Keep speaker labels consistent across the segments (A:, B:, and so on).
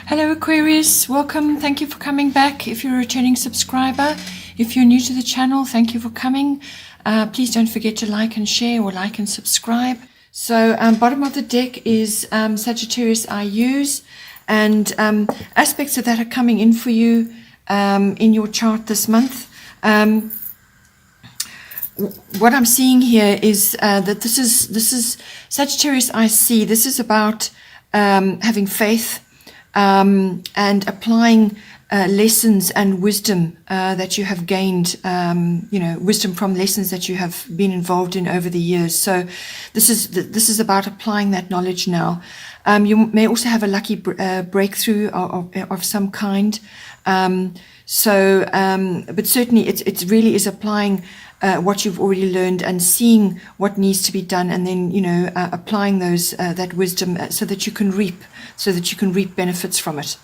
A: Hello Aquarius, welcome. Thank you for coming back. If you're a returning subscriber, if you're new to the channel, thank you for coming. Please don't forget to like and share, or like and subscribe. So bottom of the deck is Sagittarius I use, and aspects of that are coming in for you in your chart this month. What I'm seeing here is that this is Sagittarius I see. This is about having faith and applying lessons and wisdom that you have gained, wisdom from lessons that you have been involved in over the years. So this is about applying that knowledge now. You may also have a lucky breakthrough of some kind. But certainly it really is applying what you've already learned and seeing what needs to be done, and then applying those that wisdom so that you can reap benefits from it.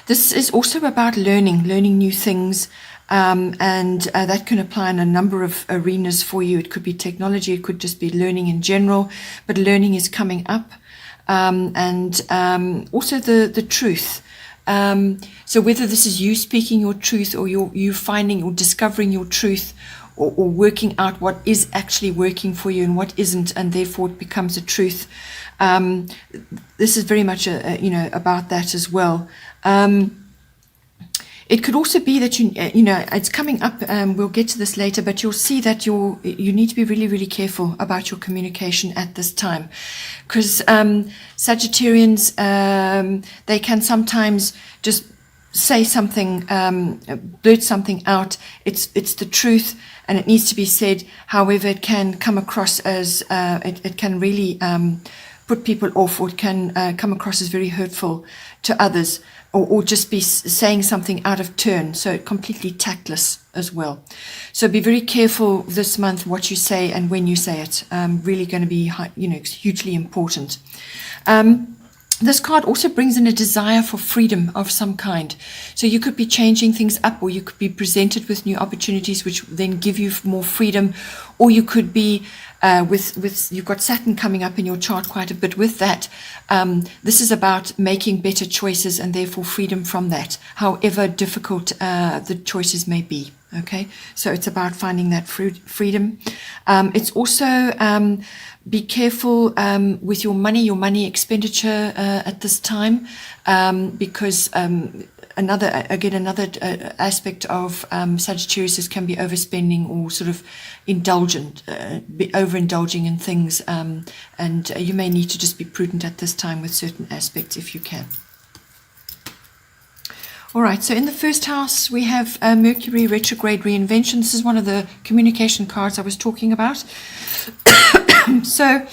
A: This is also about learning new things, and that can apply in a number of arenas for you. It could be technology, it could just be learning in general, but learning is coming up, and also the truth. So whether this is you speaking your truth, or you finding or discovering your truth, or working out what is actually working for you and what isn't, and therefore it becomes a truth. This is very much about that as well. It could also be that it's coming up. We'll get to this later, but you'll see that you need to be really, really careful about your communication at this time, because Sagittarians, they can sometimes just say something, blurt something out. It's the truth, and it needs to be said. However, it can come across as it can really put people off, or it can come across as very hurtful to others, or just be saying something out of turn, so completely tactless as well. So be very careful this month what you say and when you say it. Really going to be hugely important. This card also brings in a desire for freedom of some kind. So you could be changing things up, or you could be presented with new opportunities which then give you more freedom, or you could be with you've got Saturn coming up in your chart quite a bit with that. This is about making better choices and therefore freedom from that, however difficult the choices may be. Okay, so it's about finding that freedom. It's also be careful with your money expenditure at this time, because another aspect of Sagittarius can be overspending, or sort of overindulging in things, and you may need to just be prudent at this time with certain aspects if you can. All right, so in the first house we have Mercury retrograde reinvention. This is one of the communication cards I was talking about. So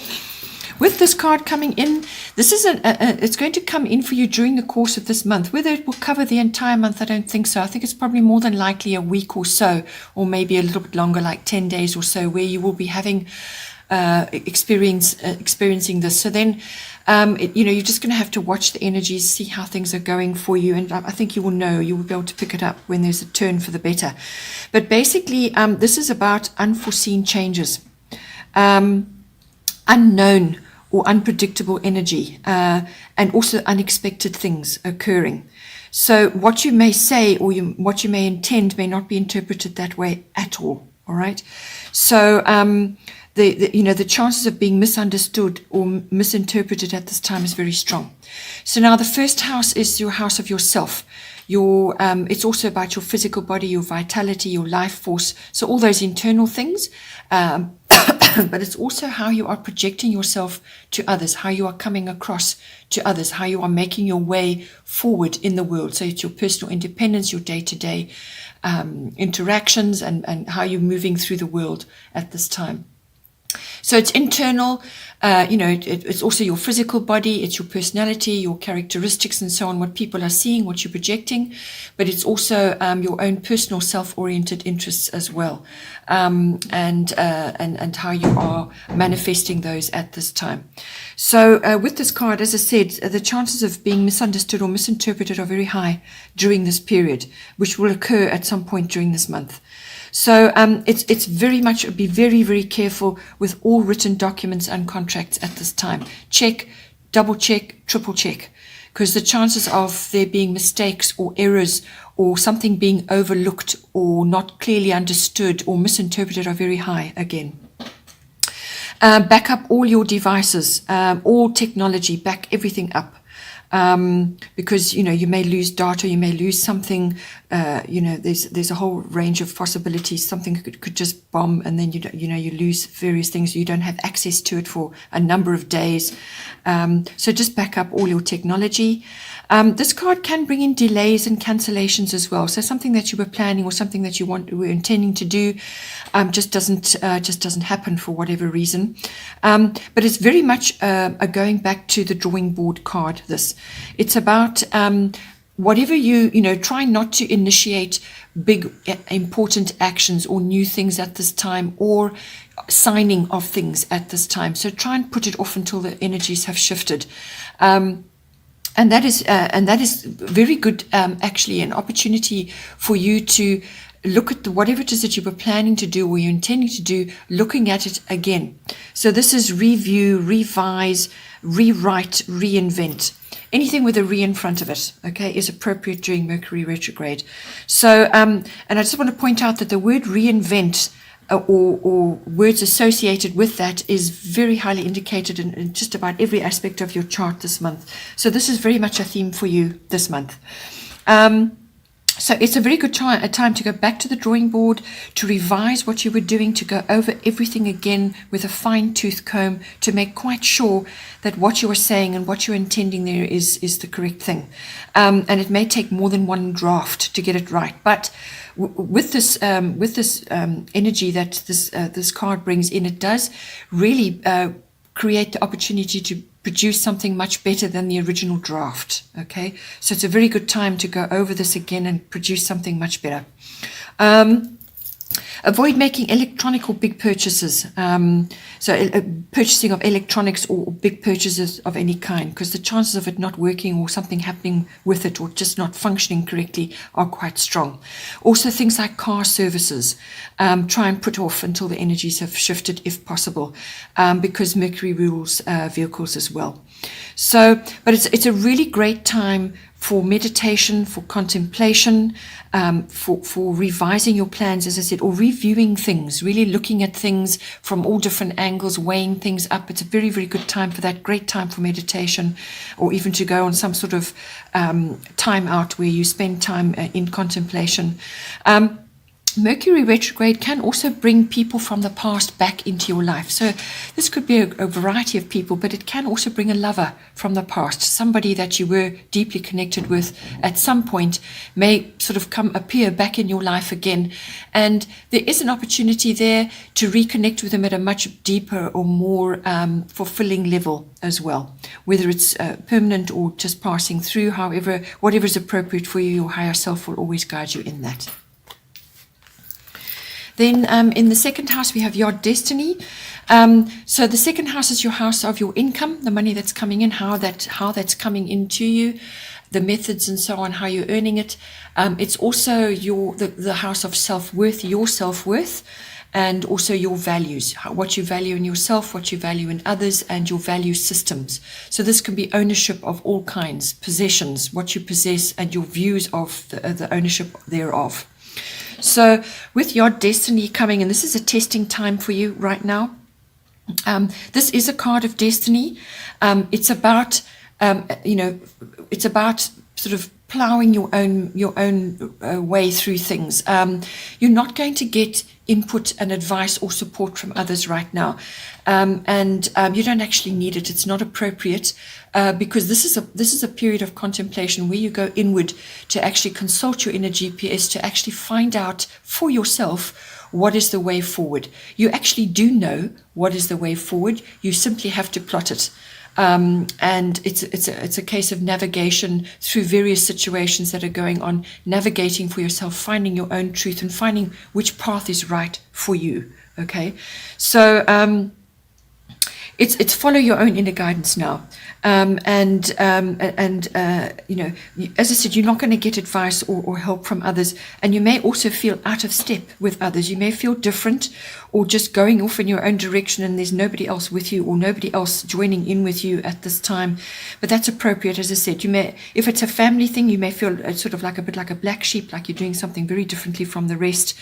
A: with this card coming in, this is it's going to come in for you during the course of this month. Whether it will cover the entire month, I don't think so. I think it's probably more than likely a week or so, or maybe a little bit longer, like 10 days or so, where you will be having experiencing this. So then you're just going to have to watch the energies, see how things are going for you, and I think you will be able to pick it up when there's a turn for the better. But basically this is about unforeseen changes, unknown or unpredictable energy, and also unexpected things occurring. So what you may say or what you may intend may not be interpreted that way at all. All right. So the chances of being misunderstood or misinterpreted at this time is very strong. So now the first house is your house of yourself. It's also about your physical body, your vitality, your life force. So all those internal things. But it's also how you are projecting yourself to others, how you are coming across to others, how you are making your way forward in the world. So it's your personal independence, your day-to-day interactions, and how you're moving through the world at this time. So it's internal, it's also your physical body, it's your personality, your characteristics and so on, what people are seeing, what you're projecting, but it's also your own personal self-oriented interests as well, and how you are manifesting those at this time. So with this card, as I said, the chances of being misunderstood or misinterpreted are very high during this period, which will occur at some point during this month. So it's very much, be very, very careful with all written documents and contracts at this time. Check, double check, triple check, because the chances of there being mistakes or errors or something being overlooked or not clearly understood or misinterpreted are very high again. Back up all your devices, all technology, back everything up. Because you may lose data, you may lose something. There's a whole range of possibilities. Something could just bomb, and then you lose various things. You don't have access to it for a number of days. So just back up all your technology. This card can bring in delays and cancellations as well. So something that you were planning or something that you were intending to do just doesn't happen for whatever reason. But it's very much a going back to the drawing board card. It's about whatever try not to initiate big important actions or new things at this time, or signing of things at this time. So try and put it off until the energies have shifted. And that is very good, actually, an opportunity for you to look at whatever it is that you were planning to do or you're intending to do, looking at it again. So this is review, revise, rewrite, reinvent. Anything with a re in front of it, okay, is appropriate during Mercury retrograde. So, and I just want to point out that the word reinvent or words associated with that is very highly indicated in just about every aspect of your chart this month. So this is very much a theme for you this month. So it's a very good time to go back to the drawing board, to revise what you were doing, to go over everything again with a fine-tooth comb, to make quite sure that what you are saying and what you're intending there is the correct thing. And it may take more than one draft to get it right. But with this energy that this card brings in, it does really create the opportunity to produce something much better than the original draft. Okay, so it's a very good time to go over this again and produce something much better. Avoid making electronic or big purchases. Purchasing of electronics or big purchases of any kind, because the chances of it not working or something happening with it or just not functioning correctly are quite strong. Also things like car services, try and put off until the energies have shifted if possible, because Mercury rules vehicles as well. So, but it's a really great time for meditation, for contemplation, for revising your plans, as I said, or reviewing things, really looking at things from all different angles, weighing things up. It's a very, very good time for that, great time for meditation, or even to go on some sort of time out where you spend time in contemplation. Mercury retrograde can also bring people from the past back into your life. So this could be a variety of people, but it can also bring a lover from the past, somebody that you were deeply connected with at some point may sort of appear back in your life again. And there is an opportunity there to reconnect with them at a much deeper or more fulfilling level as well, whether it's permanent or just passing through. However, whatever is appropriate for you, your higher self will always guide you in that. Then in the second house, we have your destiny. So the second house is your house of your income, the money that's coming in, how that's coming into you, the methods and so on, how you're earning it. It's also the house of self-worth, your self-worth, and also your values, what you value in yourself, what you value in others, and your value systems. So this can be ownership of all kinds, possessions, what you possess, and your views of the ownership thereof. So with your destiny coming, and this is a testing time for you right now. This is a card of destiny. It's about, it's about sort of plowing your own way through things. You're not going to get input and advice or support from others right now, and you don't actually need it. It's not appropriate, because this is a period of contemplation where you go inward to actually consult your inner GPS, to actually find out for yourself what is the way forward. You actually do know what is the way forward. You simply have to plot it. And it's a case of navigation through various situations that are going on, navigating for yourself, finding your own truth and finding which path is right for you. Okay, so it's follow your own inner guidance now. As I said, you're not going to get advice or help from others, and you may also feel out of step with others. You may feel different, or just going off in your own direction, and there's nobody else with you, or nobody else joining in with you at this time. But that's appropriate, as I said. You may, if it's a family thing, you may feel sort of like a bit like a black sheep, like you're doing something very differently from the rest,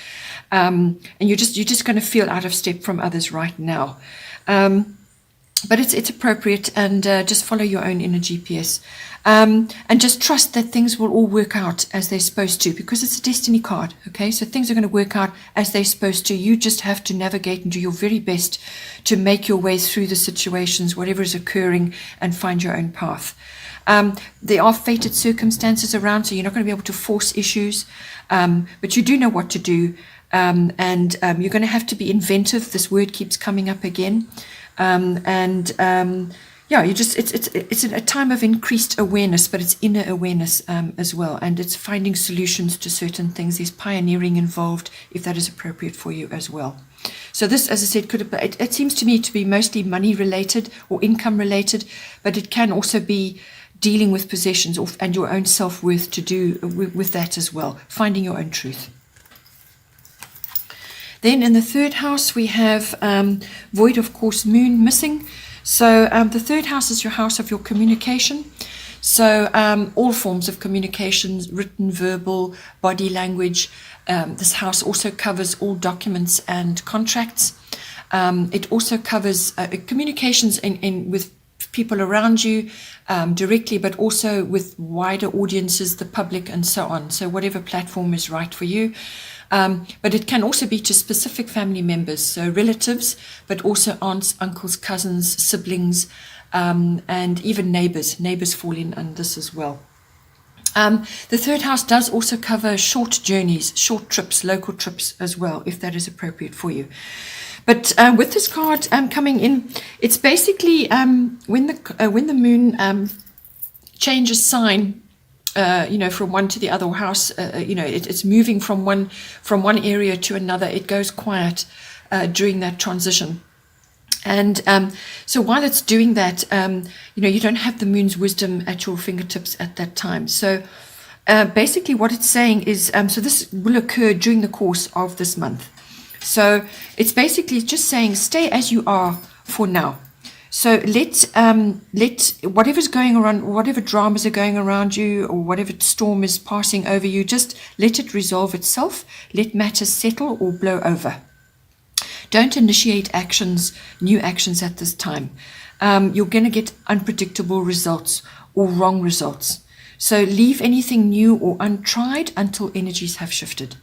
A: and you're just going to feel out of step from others right now. But it's appropriate, and just follow your own inner GPS, and just trust that things will all work out as they're supposed to, because it's a destiny card. Okay, so things are going to work out as they're supposed to. You just have to navigate and do your very best to make your way through the situations, whatever is occurring, and find your own path. There are fated circumstances around, so you're not going to be able to force issues, but you do know what to do, and you're going to have to be inventive. This word keeps coming up again. It's a time of increased awareness, but it's inner awareness as well, and it's finding solutions to certain things. There's pioneering involved, if that is appropriate for you as well. So this, as I said, it seems to me to be mostly money related or income related, but it can also be dealing with possessions and your own self-worth to do with that as well, finding your own truth. Then in the third house, we have void, of course, moon missing. So the third house is your house of your communication. So all forms of communications, written, verbal, body language. This house also covers all documents and contracts. It also covers communications with people around you directly, but also with wider audiences, the public, and so on. So whatever platform is right for you. But it can also be to specific family members, so relatives, but also aunts, uncles, cousins, siblings, and even neighbors. Neighbors fall in on this as well. The third house does also cover short journeys, short trips, local trips as well, if that is appropriate for you. But with this card coming in, it's basically when the moon changes sign, from one to the other house, it's moving from one area to another. It goes quiet during that transition. And so while it's doing that, you don't have the moon's wisdom at your fingertips at that time. So basically what it's saying is, so this will occur during the course of this month. So it's basically just saying, stay as you are for now. So let whatever's going around, whatever dramas are going around you, or whatever storm is passing over you, just let it resolve itself. Let matters settle or blow over. Don't initiate new actions at this time. You're going to get unpredictable results or wrong results. So leave anything new or untried until energies have shifted.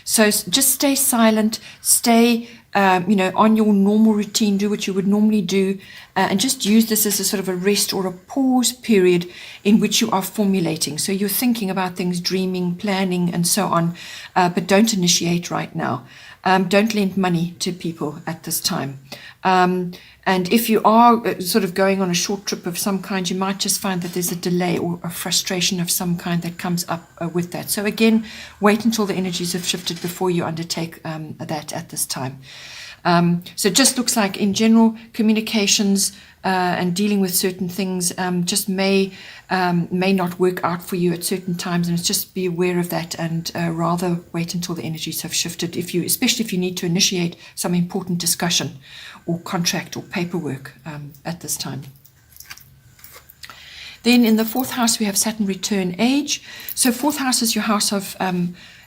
A: So just stay silent, stay on your normal routine, do what you would normally do, and just use this as a sort of a rest or a pause period in which you are formulating. So you're thinking about things, dreaming, planning, and so on, but don't initiate right now. Don't lend money to people at this time. And if you are sort of going on a short trip of some kind, you might just find that there's a delay or a frustration of some kind that comes up with that. So again, wait until the energies have shifted before you undertake that at this time. So it just looks like in general, communications and dealing with certain things just may not work out for you at certain times, and just be aware of that, and rather wait until the energies have shifted, especially if you need to initiate some important discussion or contract or paperwork at this time. Then in the fourth house, we have Saturn return age. So fourth house is your house of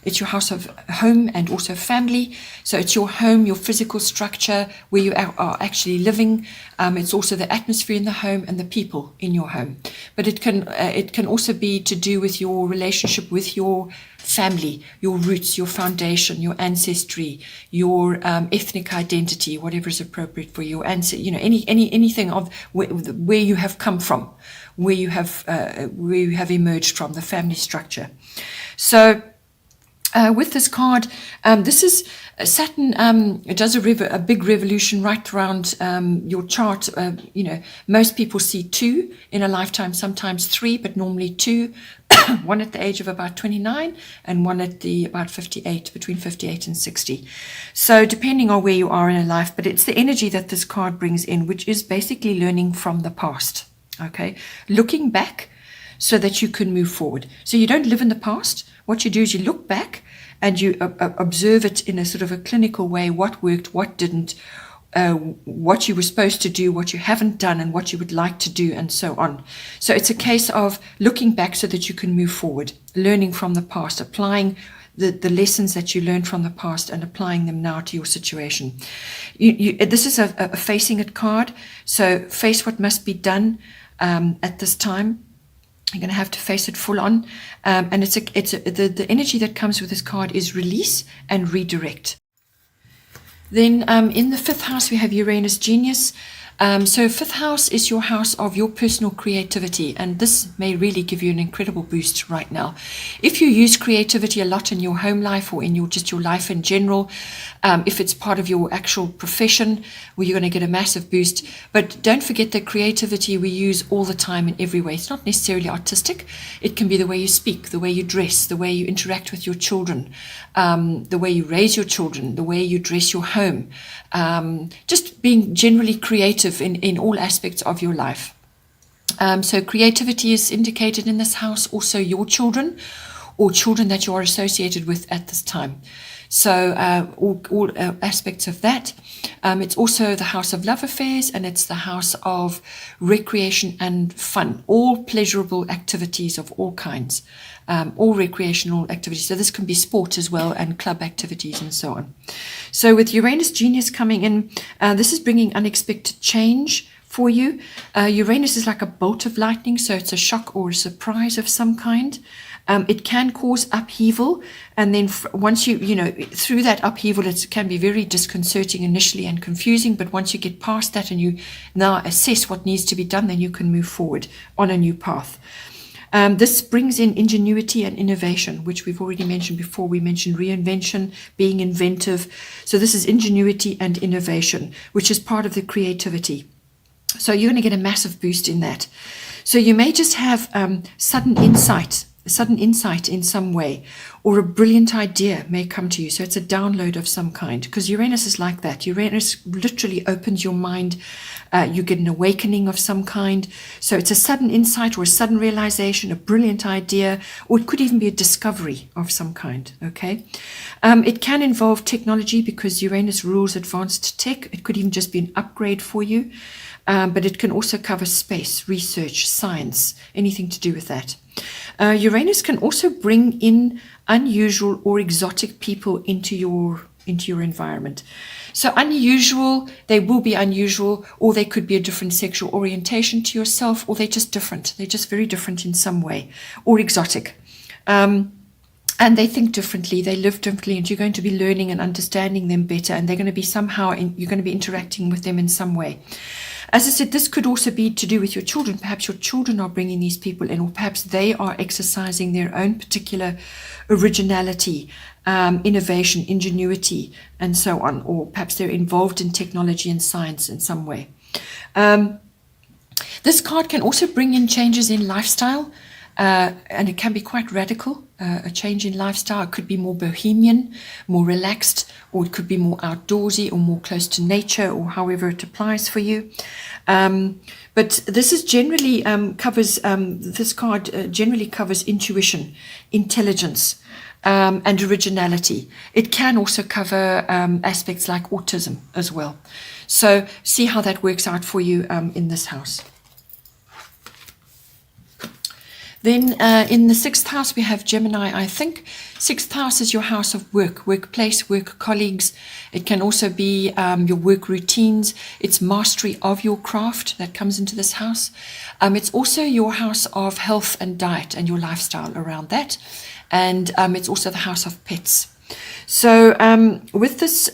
A: it's your house of home and also family. So it's your home, your physical structure, where you are actually living. It's also the atmosphere in the home and the people in your home. But it can also be to do with your relationship with your family, your roots, your foundation, your ancestry, your ethnic identity, whatever is appropriate for your ancestry. Anything of where you have come from, where you have emerged from, the family structure. So With this card, this is Saturn. It does a big revolution right around your chart. Most people see 2 in a lifetime, sometimes 3, but normally 2. One at the age of about 29 and one at the about 58, between 58 and 60. So depending on where you are in a life, but it's the energy that this card brings in, which is basically learning from the past. Okay, looking back so that you can move forward. So you don't live in the past. What you do is you look back and you observe it in a sort of a clinical way, what worked, what didn't, what you were supposed to do, what you haven't done, and what you would like to do, and so on. So it's a case of looking back so that you can move forward, learning from the past, applying the lessons that you learned from the past and applying them now to your situation. This is a facing it card, so face what must be done at this time. You're going to have to face it full on, and the energy that comes with this card is release and redirect. Then in the 5th house, we have Uranus Genius. So 5th house is your house of your personal creativity, and this may really give you an incredible boost right now. If you use creativity a lot in your home life or in your life in general, if it's part of your actual profession, well, you're going to get a massive boost. But don't forget that creativity we use all the time in every way. It's not necessarily artistic. It can be the way you speak, the way you dress, the way you interact with your children, the way you raise your children, the way you dress your home, just being generally creative in all aspects of your life. So creativity is indicated in this house, also your children or children that you are associated with at this time. So all aspects of that. It's also the house of love affairs, and it's the house of recreation and fun, all pleasurable activities of all kinds, all recreational activities. So this can be sport as well, and club activities and so on. So with Uranus Genius coming in, this is bringing unexpected change for you. Uranus is like a bolt of lightning, so it's a shock or a surprise of some kind. It can cause upheaval, and then once you through that upheaval, it can be very disconcerting initially and confusing, but once you get past that and you now assess what needs to be done, then you can move forward on a new path. This brings in ingenuity and innovation, which we've already mentioned before. We mentioned reinvention, being inventive. So this is ingenuity and innovation, which is part of the creativity. So you're going to get a massive boost in that. So you may just have sudden insight in some way, or a brilliant idea may come to you. So it's a download of some kind, because Uranus is like that. Uranus literally opens your mind. You get an awakening of some kind. So it's a sudden insight or a sudden realization, a brilliant idea, or it could even be a discovery of some kind. Okay. It can involve technology, because Uranus rules advanced tech. It could even just be an upgrade for you. But it can also cover space, research, science, anything to do with that. Uranus can also bring in unusual or exotic people into your environment. So unusual, they will be unusual, or they could be a different sexual orientation to yourself, or they're just different. They're just very different in some way, or exotic. And they think differently, they live differently, and you're going to be learning and understanding them better, and they're going to be you're going to be interacting with them in some way. As I said, this could also be to do with your children. Perhaps your children are bringing these people in, or perhaps they are exercising their own particular originality, innovation, ingenuity, and so on. Or perhaps they're involved in technology and science in some way. This card can also bring in changes in lifestyle, and it can be quite radical. A change in lifestyle. It could be more bohemian, more relaxed, or it could be more outdoorsy or more close to nature, or however it applies for you. But this is generally this card generally covers intuition, intelligence, and originality. It can also cover aspects like autism as well. So see how that works out for you in this house. Then in the 6th house, we have Gemini, I think. 6th house is your house of work, workplace, work colleagues. It can also be your work routines. It's mastery of your craft that comes into this house. It's also your house of health and diet and your lifestyle around that. And it's also the house of pets. So with this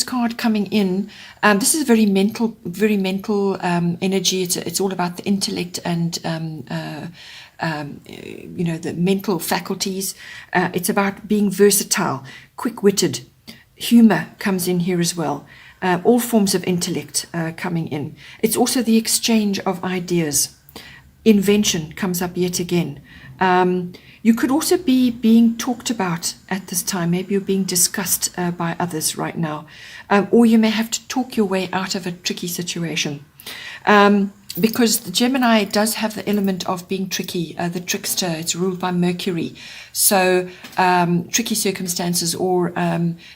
A: card coming in, this is very mental energy. It's all about the intellect and the mental faculties. It's about being versatile, quick-witted. Humor comes in here as well. All forms of intellect coming in. It's also the exchange of ideas. Invention comes up yet again. You could also be being talked about at this time. Maybe you're being discussed by others right now. Or you may have to talk your way out of a tricky situation. Because the Gemini does have the element of being tricky, the trickster. It's ruled by Mercury. So tricky circumstances or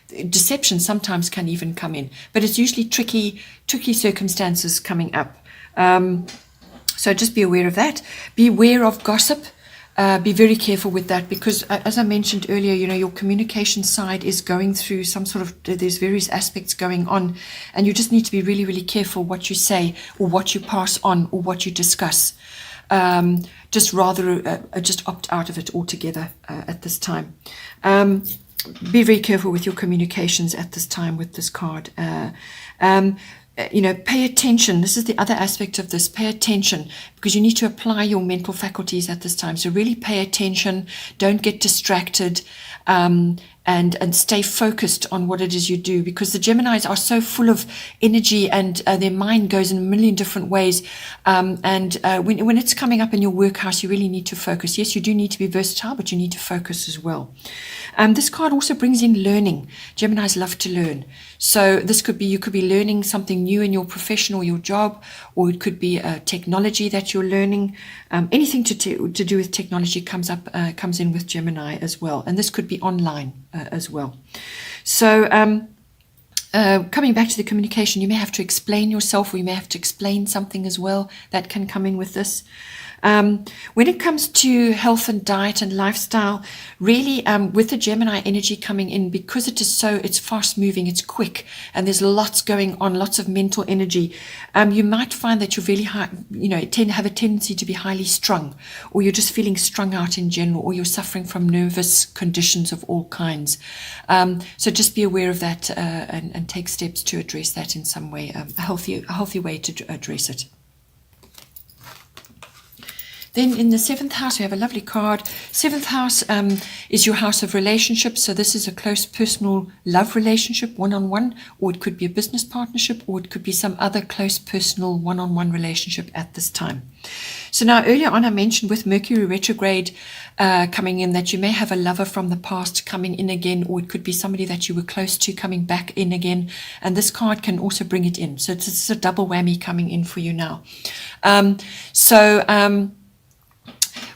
A: deception sometimes can even come in. But it's usually tricky circumstances coming up. So just be aware of that. Be aware of gossip. Be very careful with that because, as I mentioned earlier, your communication side is going through some sort of, there's various aspects going on, and you just need to be really, really careful what you say or what you pass on or what you discuss. Just opt out of it altogether at this time. Be very careful with your communications at this time with this card. Pay attention. This is the other aspect of this. Pay attention because you need to apply your mental faculties at this time. So really pay attention. Don't get distracted and stay focused on what it is you do because the Geminis are so full of energy and their mind goes in a million different ways. When it's coming up in your workhouse, you really need to focus. Yes, you do need to be versatile, but you need to focus as well. This card also brings in learning. Geminis love to learn. So this could be, you could be learning something new in your profession or your job, or it could be technology that you're learning. Anything to do with technology comes in with Gemini as well. And this could be online as well. So coming back to the communication, you may have to explain yourself or you may have to explain something as well. That can come in with this. When it comes to health and diet and lifestyle, really with the Gemini energy coming in, because it's fast moving, it's quick, and there's lots going on, lots of mental energy, you might find that you're really high, have a tendency to be highly strung, or you're just feeling strung out in general, or you're suffering from nervous conditions of all kinds. So just be aware of that and take steps to address that in some way, a healthy way to address it. Then in the 7th house, we have a lovely card. 7th house is your house of relationships. So this is a close personal love relationship, one-on-one, or it could be a business partnership, or it could be some other close personal one-on-one relationship at this time. So now earlier on, I mentioned with Mercury retrograde coming in that you may have a lover from the past coming in again, or it could be somebody that you were close to coming back in again. And this card can also bring it in. So it's a double whammy coming in for you now.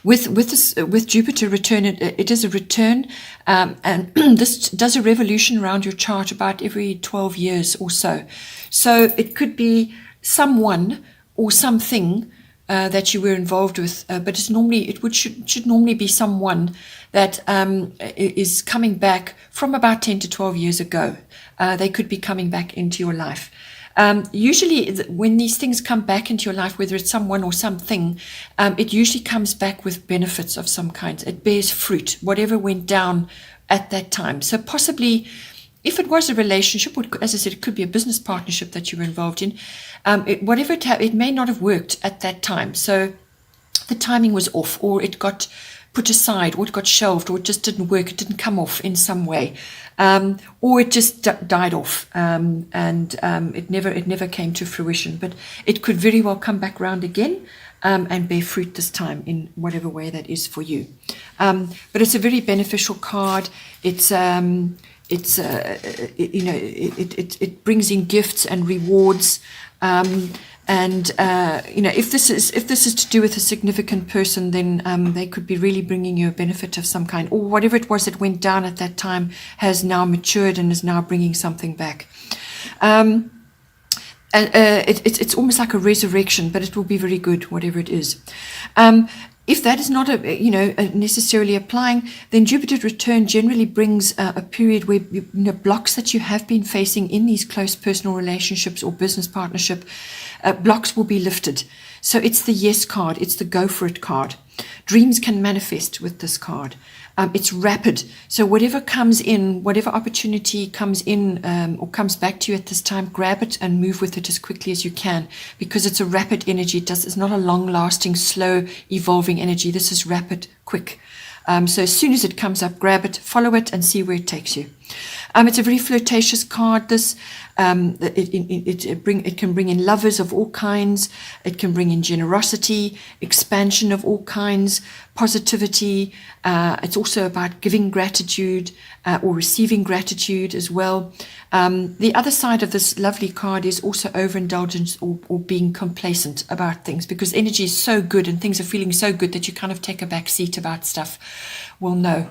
A: With Jupiter return, it is a return, and this does a revolution around your chart about every 12 years or so. So it could be someone or something that you were involved with, but should normally be someone that is coming back from about 10 to 12 years ago. They could be coming back into your life. Usually when these things come back into your life, whether it's someone or something, it usually comes back with benefits of some kind. It bears fruit, whatever went down at that time. So possibly, if it was a relationship, or as I said, it could be a business partnership that you were involved in, it may not have worked at that time. So the timing was off, or it got put aside, or it got shelved, or it just didn't work, it didn't come off in some way. Or it just died off, and it never came to fruition. But it could very well come back round again and bear fruit this time in whatever way that is for you. But it's a very beneficial card. It brings in gifts and rewards. If this is to do with a significant person, then they could be really bringing you a benefit of some kind, or whatever it was that went down at that time has now matured and is now bringing something back. It's almost like a resurrection, but it will be very good, whatever it is. If that is not necessarily applying, then Jupiter return generally brings a period where blocks that you have been facing in these close personal relationships or business partnership, blocks will be lifted. So it's the yes card, it's the go for it card. Dreams can manifest with this card. It's rapid. So whatever comes in, whatever opportunity comes in or comes back to you at this time, grab it and move with it as quickly as you can, because it's a rapid energy. It's not a long-lasting, slow, evolving energy. This is rapid, quick. So as soon as it comes up, grab it, follow it, and see where it takes you. It's a very flirtatious card. This it can bring in lovers of all kinds. It can bring in generosity, expansion of all kinds, positivity. It's also about giving gratitude or receiving gratitude as well. The other side of this lovely card is also overindulgence or being complacent about things, because energy is so good and things are feeling so good that you kind of take a back seat about stuff. Well, no.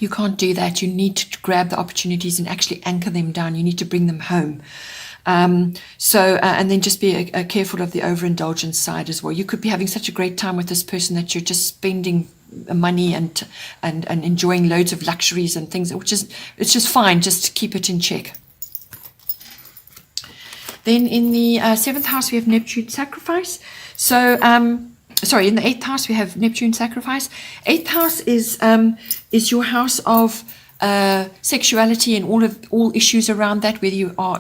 A: You can't do that. You need to grab the opportunities and actually anchor them down. You need to bring them home. And then just be careful of the overindulgence side as well. You could be having such a great time with this person that you're just spending money and enjoying loads of luxuries and things, it's just fine. Just keep it in check. Then in the 7th house, we have Neptune sacrifice. So, in the 8th house, we have Neptune sacrifice. 8th house is your house of sexuality and all issues around that, whether you are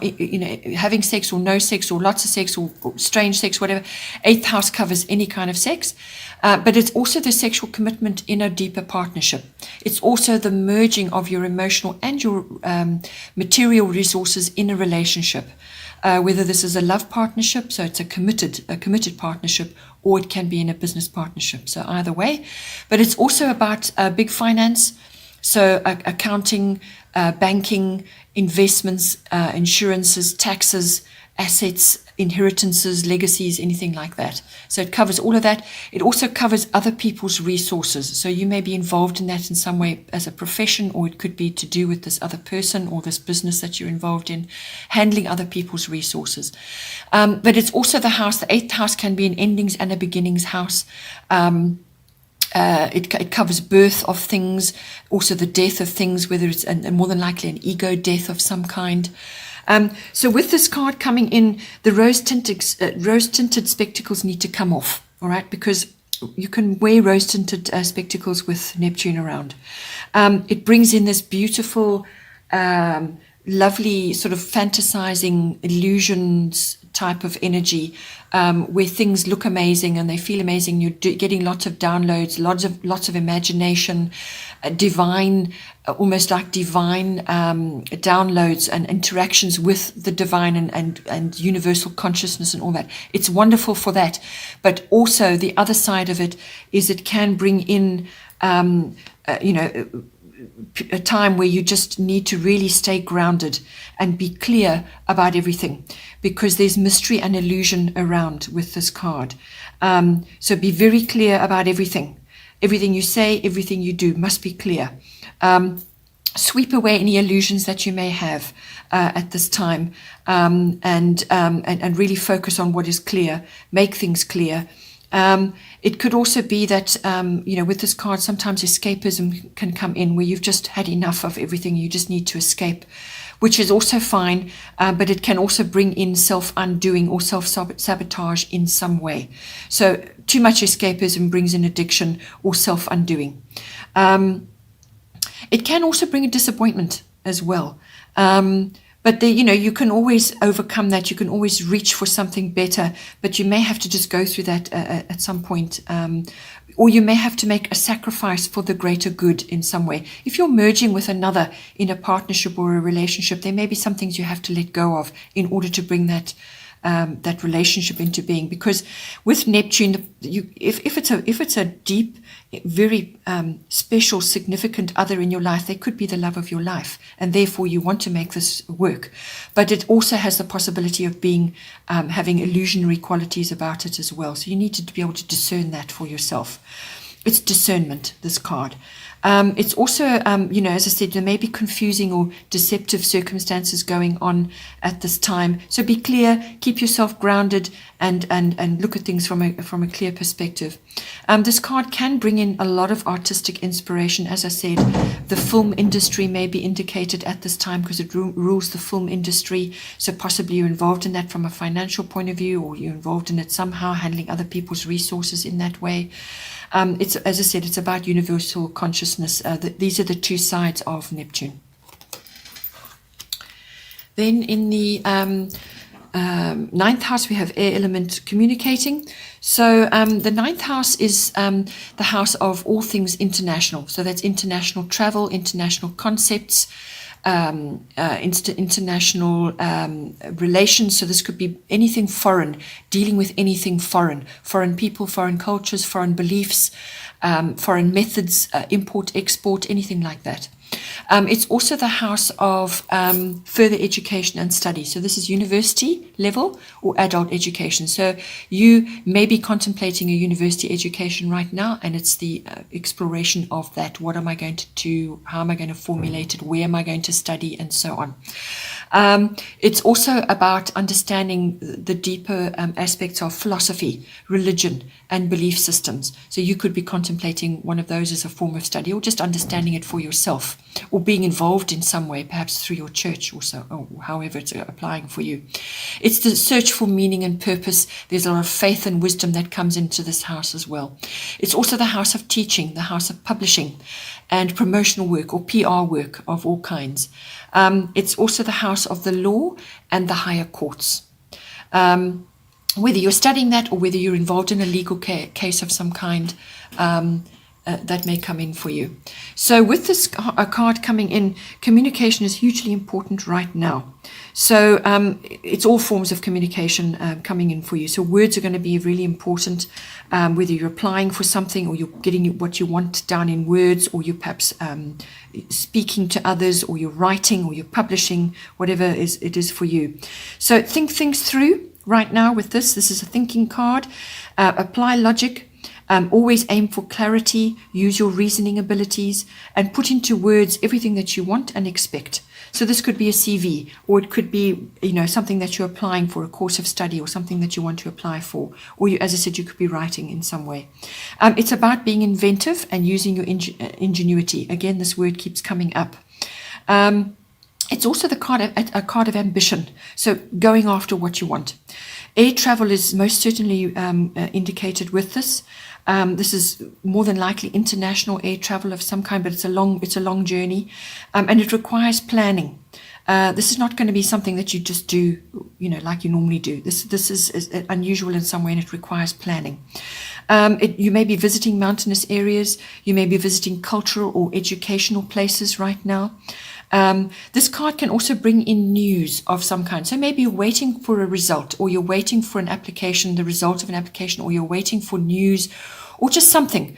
A: having sex or no sex or lots of sex or strange sex, whatever. 8th house covers any kind of sex, but it's also the sexual commitment in a deeper partnership. It's also the merging of your emotional and your material resources in a relationship. Whether this is a love partnership, so it's a committed partnership, or it can be in a business partnership. So either way, but it's also about big finance, so accounting, banking, investments, insurances, taxes, assets, inheritances, legacies, anything like that. So it covers all of that. It also covers other people's resources. So you may be involved in that in some way as a profession, or it could be to do with this other person or this business that you're involved in, handling other people's resources. But it's also the house. The 8th house can be an endings and a beginnings house. It covers birth of things, also the death of things, whether it's more than likely an ego death of some kind. So with this card coming in, the rose-tinted spectacles need to come off, all right? Because you can wear rose-tinted spectacles with Neptune around. It brings in this beautiful, lovely sort of fantasizing illusions type of energy, where things look amazing and they feel amazing. You're getting lots of downloads, lots of imagination, divine, almost like divine downloads and interactions with the divine and universal consciousness and all that. It's wonderful for that. But also the other side of it is it can bring in, a time where you just need to really stay grounded and be clear about everything, because there's mystery and illusion around with this card. So be very clear about everything. Everything you say, everything you do must be clear. Sweep away any illusions that you may have at this time, and really focus on what is clear. Make things clear. It could also be that, with this card, sometimes escapism can come in where you've just had enough of everything. You just need to escape, which is also fine, but it can also bring in self-undoing or self-sabotage in some way. So too much escapism brings in addiction or self-undoing. It can also bring a disappointment as well. But you can always overcome that. You can always reach for something better, but you may have to just go through that at some point. Or you may have to make a sacrifice for the greater good in some way. If you're merging with another in a partnership or a relationship, there may be some things you have to let go of in order to bring that relationship into being. Because with Neptune, if it's a deep, very special, significant other in your life, they could be the love of your life, and therefore you want to make this work. But it also has the possibility of being having illusionary qualities about it as well. So you need to be able to discern that for yourself. It's discernment, this card. It's also, as I said, there may be confusing or deceptive circumstances going on at this time. So be clear, keep yourself grounded, and look at things from a clear perspective. This card can bring in a lot of artistic inspiration. As I said, the film industry may be indicated at this time because it rules the film industry. So possibly you're involved in that from a financial point of view, or you're involved in it somehow, handling other people's resources in that way. It's, as I said, it's about universal consciousness. These are the two sides of Neptune. Then in the ninth house, we have air element communicating. So the ninth house is the house of all things international. So that's international travel, international concepts, international relations. So this could be anything foreign, dealing with anything foreign, foreign people, foreign cultures, foreign beliefs, foreign methods, import, export, anything like that. It's also the house of further education and study. So this is university level or adult education. So you may be contemplating a university education right now, and it's the exploration of that. What am I going to do? How am I going to formulate it? Where am I going to study? And so on. It's also about understanding the deeper aspects of philosophy, religion, and belief systems. So you could be contemplating one of those as a form of study, or just understanding it for yourself, or being involved in some way, perhaps through your church or so, or however it's applying for you. It's the search for meaning and purpose. There's a lot of faith and wisdom that comes into this house as well. It's also the house of teaching, the house of publishing and promotional work or PR work of all kinds. It's also the house of the law and the higher courts. Whether you're studying that or whether you're involved in a legal case of some kind, that may come in for you. So with this card coming in, communication is hugely important right now. So it's all forms of communication coming in for you. So words are going to be really important, whether you're applying for something or you're getting what you want down in words, or you're perhaps speaking to others, or you're writing, or you're publishing, whatever it is for you. So think things through right now with this. This is a thinking card. Apply logic. Always aim for clarity, use your reasoning abilities, and put into words everything that you want and expect. So this could be a CV, or it could be, something that you're applying for, a course of study, or something that you want to apply for. Or as I said, you could be writing in some way. It's about being inventive and using your ingenuity. Again, this word keeps coming up. It's also a card of ambition, so going after what you want. Air travel is most certainly indicated with this. This is more than likely international air travel of some kind, but it's a long journey, and it requires planning. This is not going to be something that you just do, like you normally do. This is unusual in some way, and it requires planning. You may be visiting mountainous areas. You may be visiting cultural or educational places right now. This card can also bring in news of some kind. So maybe you're waiting for a result, or you're waiting for an application, the result of an application, or you're waiting for news, or just something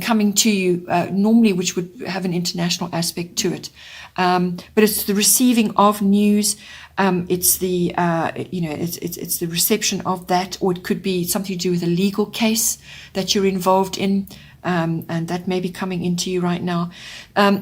A: coming to you, normally which would have an international aspect to it. But it's the receiving of news. It's the it's the reception of that, or it could be something to do with a legal case that you're involved in. And that may be coming into you right now.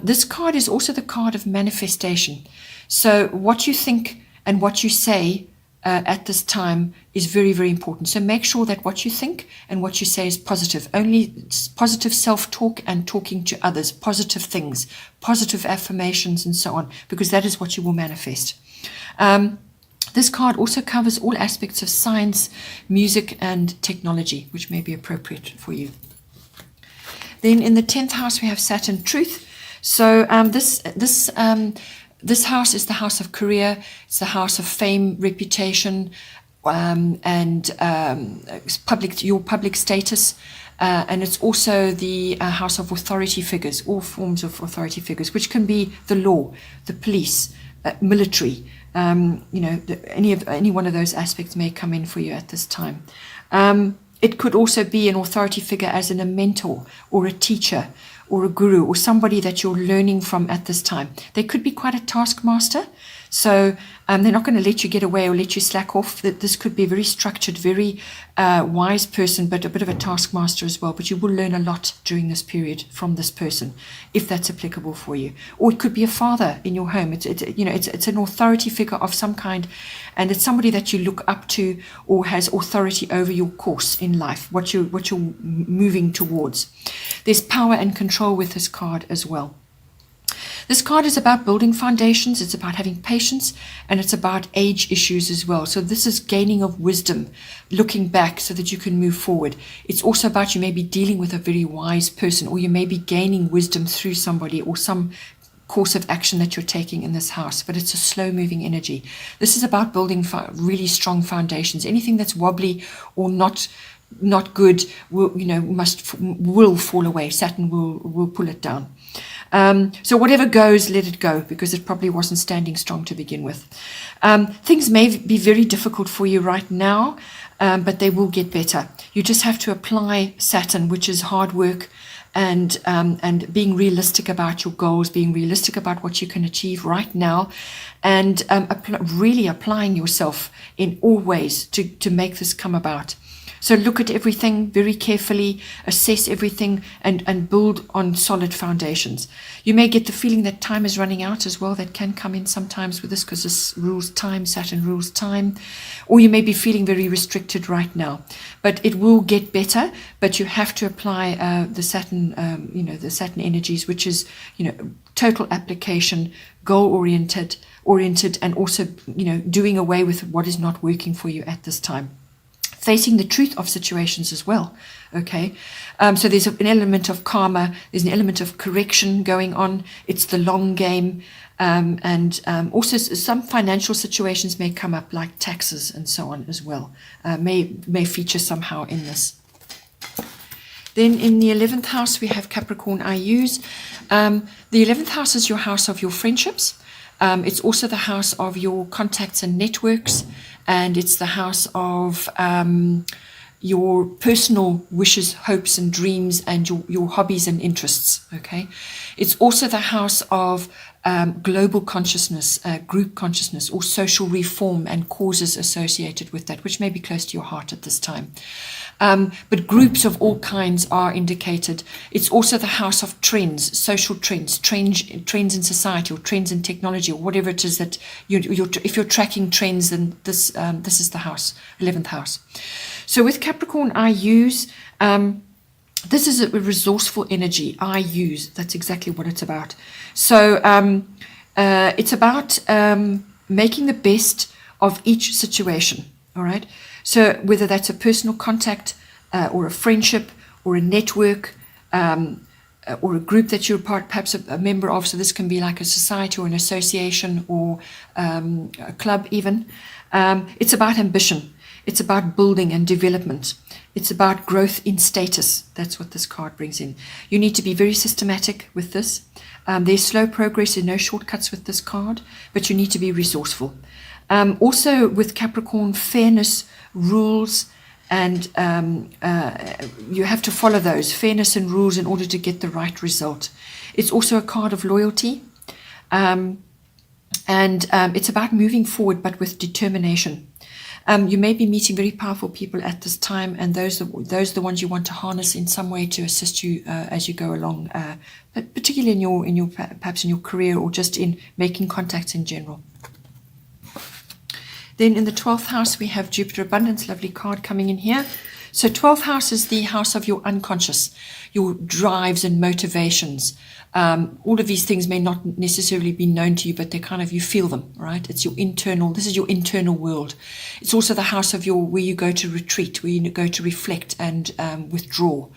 A: This card is also the card of manifestation. So what you think and what you say at this time is very, very important. So make sure that what you think and what you say is positive. Only positive self-talk and talking to others, positive things, positive affirmations and so on, because that is what you will manifest. This card also covers all aspects of science, music and technology, which may be appropriate for you. Then in the 10th house, we have Saturn Truth. So this house is the house of career. It's the house of fame, reputation, and your public status. And it's also the house of authority figures, all forms of authority figures, which can be the law, the police, military. Any one of those aspects may come in for you at this time. It could also be an authority figure as in a mentor or a teacher or a guru or somebody that you're learning from at this time. They could be quite a taskmaster. So they're not going to let you get away or let you slack off. This could be a very structured, very wise person, but a bit of a taskmaster as well. But you will learn a lot during this period from this person, if that's applicable for you. Or it could be a father in your home. It's an authority figure of some kind, and it's somebody that you look up to or has authority over your course in life, what you're moving towards. There's power and control with this card as well. This card is about building foundations, it's about having patience, and it's about age issues as well. So this is gaining of wisdom, looking back so that you can move forward. It's also about you may be dealing with a very wise person, or you may be gaining wisdom through somebody or some course of action that you're taking in this house, but it's a slow moving energy. This is about building really strong foundations. Anything that's wobbly or not good will fall away. Saturn will pull it down. So whatever goes, let it go, because it probably wasn't standing strong to begin with. Things may be very difficult for you right now, but they will get better. You just have to apply Saturn, which is hard work, and being realistic about your goals, being realistic about what you can achieve right now, and really applying yourself in all ways to make this come about. So look at everything very carefully, assess everything, and build on solid foundations. You may get the feeling that time is running out as well. That can come in sometimes with this, because this rules time, Saturn rules time. Or you may be feeling very restricted right now. But it will get better, but you have to apply the Saturn, the Saturn energies, which is, total application, goal-oriented, and also, doing away with what is not working for you at this time. Facing the truth of situations as well, okay? So there's an element of karma, there's an element of correction going on. It's the long game, and also some financial situations may come up, like taxes and so on as well, may feature somehow in this. Then in the 11th house, we have Capricorn IUs. The 11th house is your house of your friendships. It's also the house of your contacts and networks, and it's the house of your personal wishes, hopes and dreams, and your hobbies and interests, okay? It's also the house of global consciousness, group consciousness, or social reform and causes associated with that, which may be close to your heart at this time. But groups of all kinds are indicated. It's also the house of trends, social trends, trends in society, or trends in technology, or whatever it is that if you're tracking trends, then this is the house, 11th house. So with Capricorn IUs, this is a resourceful energy. IUs, that's exactly what it's about. So it's about making the best of each situation, all right? So whether that's a personal contact or a friendship or a network or a group that you're perhaps a member of, so this can be like a society or an association or a club even. It's about ambition. It's about building and development. It's about growth in status. That's what this card brings in. You need to be very systematic with this. There's slow progress, there's no shortcuts with this card, but you need to be resourceful. Also with Capricorn, fairness, rules, and you have to follow those, fairness and rules, in order to get the right result. It's also a card of loyalty, and it's about moving forward, but with determination. You may be meeting very powerful people at this time, and those are the ones you want to harness in some way to assist you as you go along, but particularly in your perhaps in your career, or just in making contacts in general. Then in the 12th house, we have Jupiter Abundance, lovely card coming in here. So 12th house is the house of your unconscious, your drives and motivations. All of these things may not necessarily be known to you, but they're kind of, you feel them, right? It's your internal, this is your internal world. It's also the house of where you go to retreat, where you go to reflect and withdraw.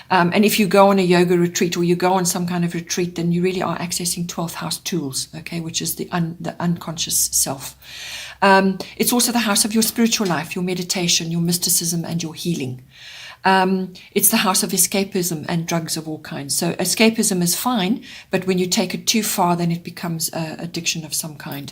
A: And if you go on a yoga retreat, or you go on some kind of retreat, then you really are accessing 12th house tools, okay, which is the unconscious self. It's also the house of your spiritual life, your meditation, your mysticism, and your healing. It's the house of escapism and drugs of all kinds. So escapism is fine, but when you take it too far, then it becomes addiction of some kind.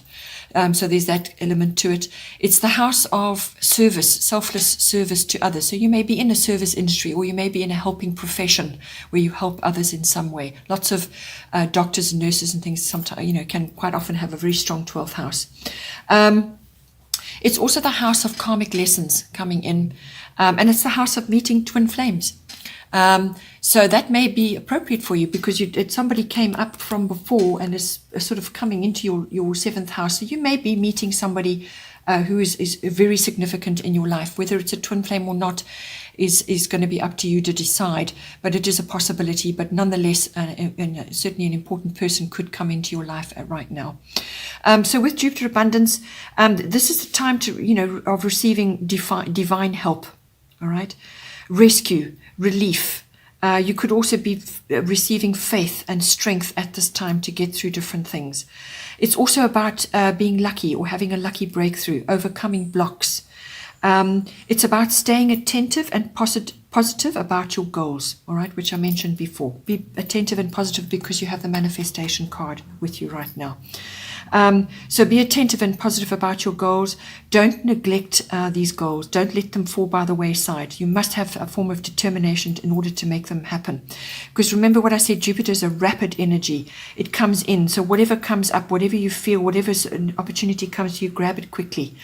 A: So there's that element to it. It's the house of service, selfless service to others. So you may be in a service industry, or you may be in a helping profession where you help others in some way. Lots of doctors and nurses and things sometimes, can quite often have a very strong 12th house. It's also the house of karmic lessons coming in, and it's the house of meeting twin flames. So that may be appropriate for you, because somebody came up from before and is sort of coming into your 7th house. So you may be meeting somebody who is very significant in your life, whether it's a twin flame or not. is going to be up to you to decide, but it is a possibility. But nonetheless, certainly an important person could come into your life right now. So with Jupiter abundance, this is the time to, of receiving divine help, all right? Rescue, relief. You could also be receiving faith and strength at this time to get through different things. It's also about being lucky or having a lucky breakthrough, overcoming blocks. It's about staying attentive and positive about your goals, all right, which I mentioned before. Be attentive and positive because you have the manifestation card with you right now. So be attentive and positive about your goals. Don't neglect these goals. Don't let them fall by the wayside. You must have a form of determination in order to make them happen. Because remember what I said, Jupiter is a rapid energy. It comes in. So whatever comes up, whatever you feel, whatever an opportunity comes to you, grab it quickly.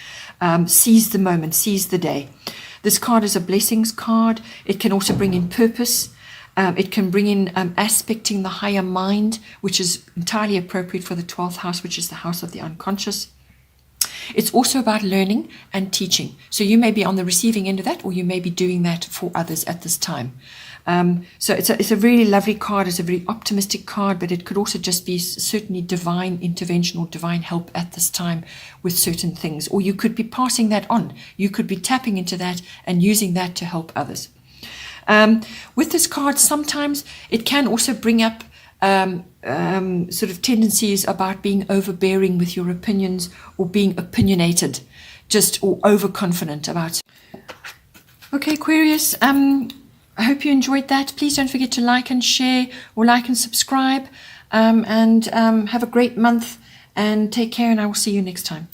A: Seize the moment, seize the day. This card is a blessings card. It can also bring in purpose. It can bring in aspecting the higher mind, which is entirely appropriate for the 12th house, which is the house of the unconscious. It's also about learning and teaching. So you may be on the receiving end of that, or you may be doing that for others at this time. So it's a really lovely card. It's a very optimistic card, but it could also just be certainly divine intervention or divine help at this time with certain things. Or you could be passing that on. You could be tapping into that and using that to help others. With this card, sometimes it can also bring up sort of tendencies about being overbearing with your opinions or being opinionated, or overconfident about. Okay, Aquarius, I hope you enjoyed that. Please don't forget to like and share or like and subscribe, and have a great month and take care, and I will see you next time.